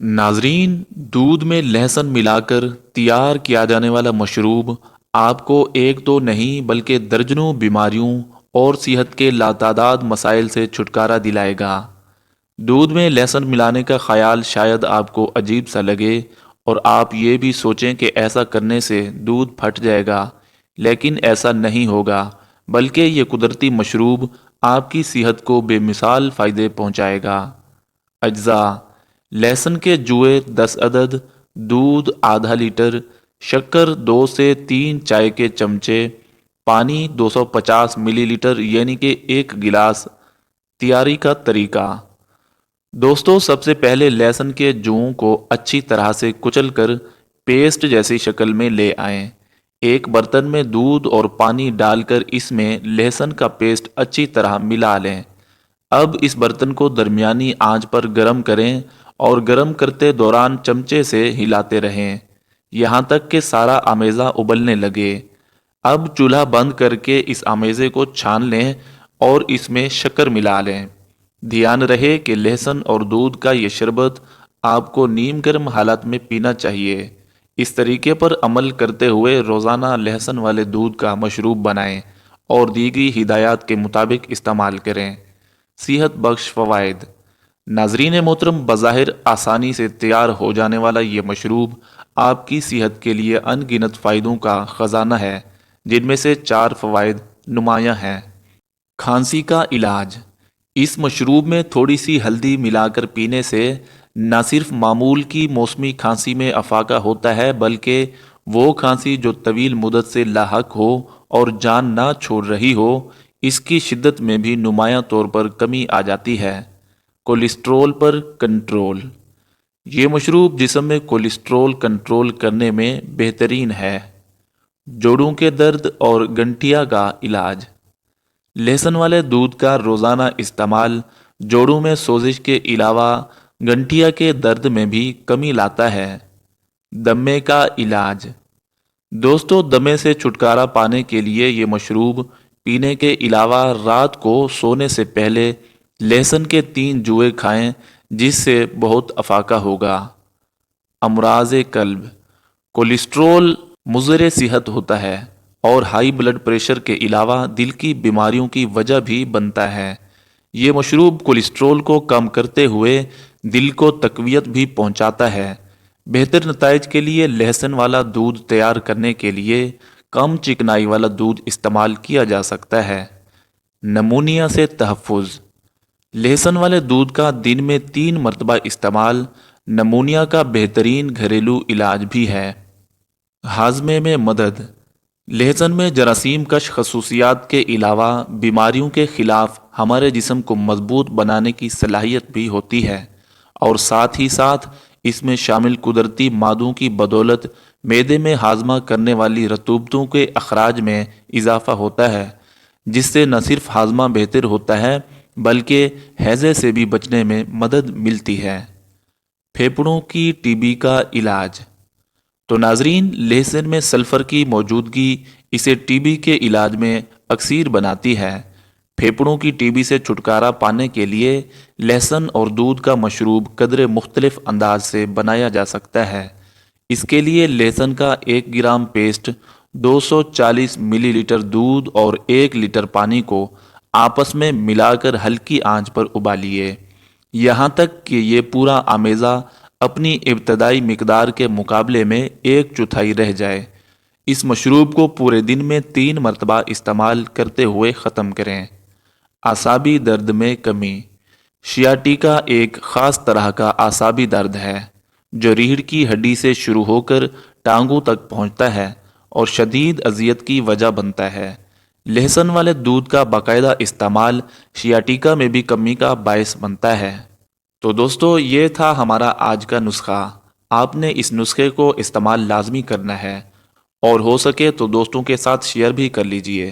नाजरीन, दूध में लहसुन मिलाकर तैयार किया जाने वाला मशरूब आपको एक दो नहीं बल्कि दर्जनों बीमारियों और सेहत के लातादाद मसाइल से छुटकारा दिलाएगा। दूध में लहसुन मिलाने का ख्याल शायद आपको अजीब सा लगे और आप ये भी सोचें कि ऐसा करने से दूध फट जाएगा, लेकिन ऐसा नहीं होगा, बल्कि ये कुदरती मशरूब आपकी सेहत को बेमिसाल फ़ायदे पहुंचाएगा। अज्जा: लहसुन के जुए 10 अदद, दूध आधा लीटर, शक्कर 2 से 3 चाय के चमचे, पानी 250 मिलीलीटर यानी कि 1 गिलास। तैयारी का तरीका। दोस्तों, सबसे पहले लहसुन के जूओं को अच्छी तरह से कुचलकर पेस्ट जैसी शक्ल में ले आएं। एक बर्तन में दूध और पानी डालकर इसमें लहसुन का पेस्ट अच्छी तरह मिला लें। अब इस बर्तन को दरमियानी आंच पर गर्म करें और गर्म करते दौरान चमचे से हिलाते रहें यहाँ तक कि सारा आमेज़ा उबलने लगे। अब चूल्हा बंद करके इस आमेज़े को छान लें और इसमें शक्कर मिला लें। ध्यान रहे कि लहसुन और दूध का ये शरबत आपको नीम गर्म हालत में पीना चाहिए। इस तरीके पर अमल करते हुए रोज़ाना लहसुन वाले दूध का मशरूब बनाएं और दीगरी हिदायत के मुताबिक इस्तेमाल करें। सेहत बख्श फ़वाइद। नाजरीन मोहतरम, बज़ाहिर आसानी से तैयार हो जाने वाला ये मशरूब आपकी सेहत के लिए अनगिनत फ़ायदों का ख़जाना है, जिनमें से 4 फ़वाइद नुमायाँ हैं। खांसी का इलाज। इस मशरूब में थोड़ी सी हल्दी मिलाकर पीने से न सिर्फ मामूल की मौसमी खांसी में अफाका होता है, बल्कि वो खांसी जो तवील मुद्दत से लाहक हो और जान ना छोड़ रही हो, इसकी शिद्दत में भी नुमायां तौर पर कमी आ जाती है। कोलेस्ट्रोल पर कंट्रोल। ये मशरूब जिस्म में कोलेस्ट्रोल कंट्रोल करने में बेहतरीन है। जोड़ों के दर्द और गंठिया का इलाज। लहसुन वाले दूध का रोज़ाना इस्तेमाल जोड़ों में सोजिश के अलावा गंठिया के दर्द में भी कमी लाता है। दमे का इलाज। दोस्तों, दमे से छुटकारा पाने के लिए ये मशरूब पीने के अलावा रात को सोने से पहले लहसुन के 3 जुए खाएं, जिससे बहुत अफाका होगा। अमराज़ कल्ब। कोलेस्ट्रोल मुज़र सेहत होता है और हाई ब्लड प्रेशर के अलावा दिल की बीमारियों की वजह भी बनता है। ये मशरूब कोलेस्ट्रोल को कम करते हुए दिल को तक़वियत भी पहुंचाता है। बेहतर नताइज के लिए लहसुन वाला दूध तैयार करने के लिए कम चिकनाई वाला दूध इस्तेमाल किया जा सकता है। नमूनिया से तहफ़्फ़ुज़। लहसुन वाले दूध का दिन में 3 मरतबा इस्तेमाल नमूनिया का बेहतरीन घरेलू इलाज भी है। हाजमे में मदद। लहसुन में जरासीम कश खसूसियात के अलावा बीमारियों के ख़िलाफ़ हमारे जिस्म को मजबूत बनाने की सलाहियत भी होती है, और साथ ही साथ इसमें शामिल कुदरती मादों की बदौलत मैदे में हाजमा करने वाली रतूबतों के अखराज में इजाफ़ा होता है, जिससे न सिर्फ हाजमा बेहतर होता है बल्कि हैज़े से भी बचने में मदद मिलती है। फेफड़ों की टीबी का इलाज। तो नाजरीन, लहसुन में सल्फ़र की मौजूदगी इसे टीबी के इलाज में अक्सीर बनाती है। फेफड़ों की टीबी से छुटकारा पाने के लिए लहसुन और दूध का मशरूब कदरे मुख्तलिफ अंदाज से बनाया जा सकता है। इसके लिए लहसुन का 1 ग्राम पेस्ट 240 मिलीलीटर दूध और 1 लीटर पानी को आपस में मिलाकर हल्की आंच पर उबालिए, यहाँ तक कि ये पूरा आमेज़ा अपनी इब्तदाई मिकदार के मुकाबले में 1/4 रह जाए। इस मशरूब को पूरे दिन में 3 मरतबा इस्तेमाल करते हुए ख़त्म करें। आसाबी दर्द में कमी। शियाटिका एक ख़ास तरह का आसाबी दर्द है जो रीढ़ की हड्डी से शुरू होकर टांगों तक पहुंचता है और शदीद अजियत की वजह बनता है। लहसुन वाले दूध का बाकायदा इस्तेमाल शियाटिका में भी कमी का बायस बनता है। तो दोस्तों, ये था हमारा आज का नुस्खा। आपने इस नुस्खे को इस्तेमाल लाजमी करना है और हो सके तो दोस्तों के साथ शेयर भी कर लीजिए।